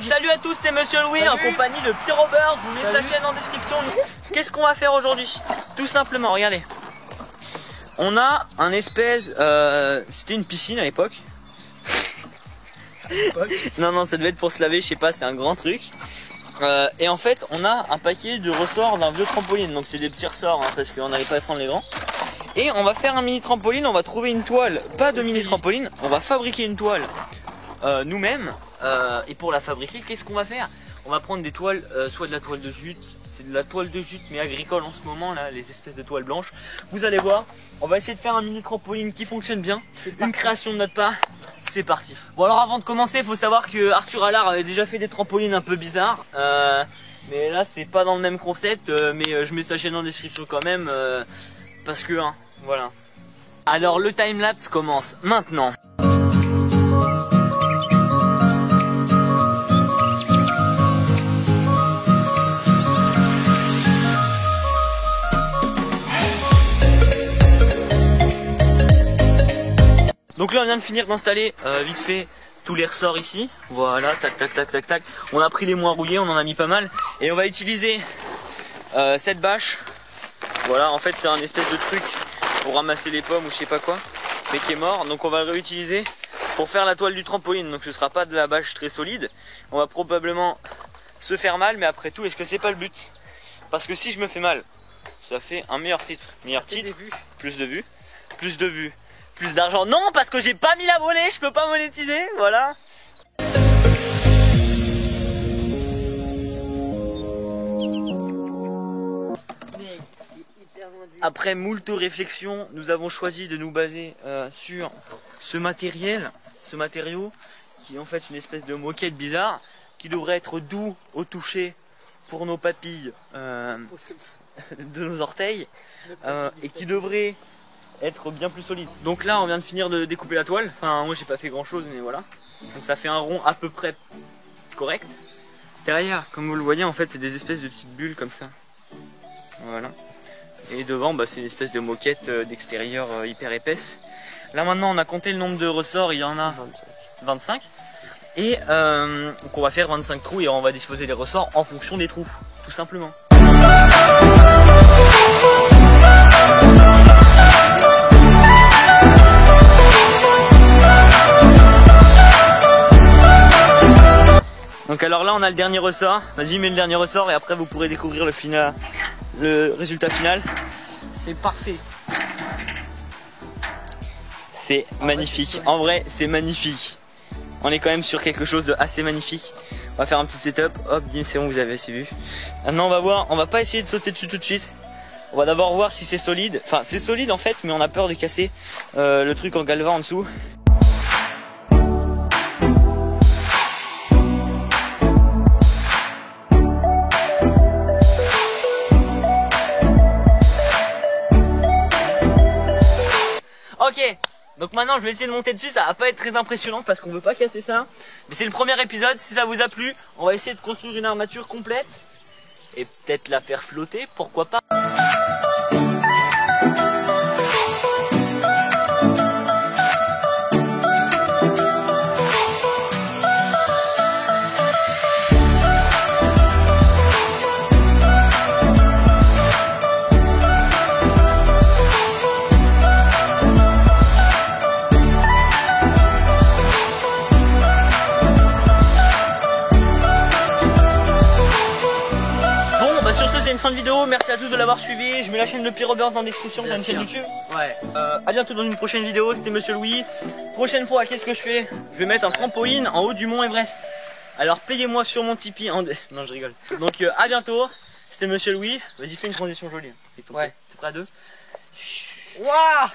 Salut à tous, c'est Monsieur Louis en compagnie de Pyroburst. Je vous mets sa chaîne en description. Qu'est-ce qu'on va faire aujourd'hui? Tout simplement, regardez. On a un espèce... c'était une piscine à l'époque. Non, ça devait être pour se laver, je sais pas, c'est un grand truc. Et en fait, on a un paquet de ressorts d'un vieux trampoline. Donc c'est des petits ressorts, hein, parce qu'on n'arrive pas à prendre les grands. Et on va faire un mini trampoline, on va trouver une toile, pas de mini trampoline, on va fabriquer une toile nous-mêmes. Et pour la fabriquer, qu'est-ce qu'on va faire? On va prendre des toiles, soit de la toile de jute, c'est de la toile de jute mais agricole en ce moment là, les espèces de toiles blanches. Vous allez voir, on va essayer de faire un mini trampoline qui fonctionne bien, une création de notre part. C'est parti. Bon alors avant de commencer, il faut savoir que Arthur Allard avait déjà fait des trampolines un peu bizarres. Mais là c'est pas dans le même concept, mais je mets sa chaîne en description quand même. Parce que, hein, voilà. Alors le timelapse commence maintenant. Donc là on vient de finir d'installer vite fait tous les ressorts ici. Voilà, tac tac tac tac tac. On a pris les moins rouillés, on en a mis pas mal. Et on va utiliser cette bâche. Voilà, en fait c'est un espèce de truc pour ramasser les pommes ou je sais pas quoi, mais qui est mort. Donc on va le réutiliser pour faire la toile du trampoline. Donc ce sera pas de la bâche très solide. On va probablement se faire mal, mais après tout, est-ce que c'est pas le but? Parce que si je me fais mal, ça fait un meilleur titre. Meilleur titre, plus de vues, plus de vues, plus d'argent. Non, parce que j'ai pas mis l'abonné, je peux pas monétiser, voilà. Après moult réflexions, nous avons choisi de nous baser sur ce matériau qui est en fait une espèce de moquette bizarre qui devrait être doux au toucher pour nos papilles de nos orteils et qui devrait être bien plus solide. Donc là on vient de finir de découper la toile, enfin moi j'ai pas fait grand chose mais voilà. Donc ça fait un rond à peu près correct. Derrière, comme vous le voyez en fait c'est des espèces de petites bulles comme ça. Voilà. Et devant bah, c'est une espèce de moquette d'extérieur hyper épaisse. Là maintenant on a compté le nombre de ressorts, il y en a 25. Et donc on va faire 25 trous et on va disposer les ressorts en fonction des trous, tout simplement. Donc alors là on a le dernier ressort, vas-y mets le dernier ressort et après vous pourrez découvrir le résultat final. C'est parfait. C'est magnifique, en vrai c'est magnifique. On est quand même sur quelque chose de assez magnifique. On va faire un petit setup, hop, c'est bon vous avez assez vu. Maintenant on va voir, on va pas essayer de sauter dessus tout de suite. On va d'abord voir si c'est solide. Enfin c'est solide en fait mais on a peur de casser le truc en galva en dessous. Ok, donc maintenant je vais essayer de monter dessus, ça va pas être très impressionnant parce qu'on veut pas casser ça. Mais c'est le premier épisode, si ça vous a plu, on va essayer de construire une armature complète. Et peut-être la faire flotter, pourquoi pas. C'est une fin de vidéo, merci à tous de l'avoir suivi. Je mets la chaîne de Pyroburst dans la description, j'ai une chaîne YouTube. Ouais. À bientôt dans une prochaine vidéo, c'était Monsieur Louis. Prochaine fois, qu'est-ce que je fais? Je vais mettre un trampoline en haut du mont Everest. Alors payez-moi sur mon Tipeee. Non je rigole. Donc à bientôt, c'était Monsieur Louis. Vas-y fais une transition jolie. Ouais. T'es prêt à deux? Waouh.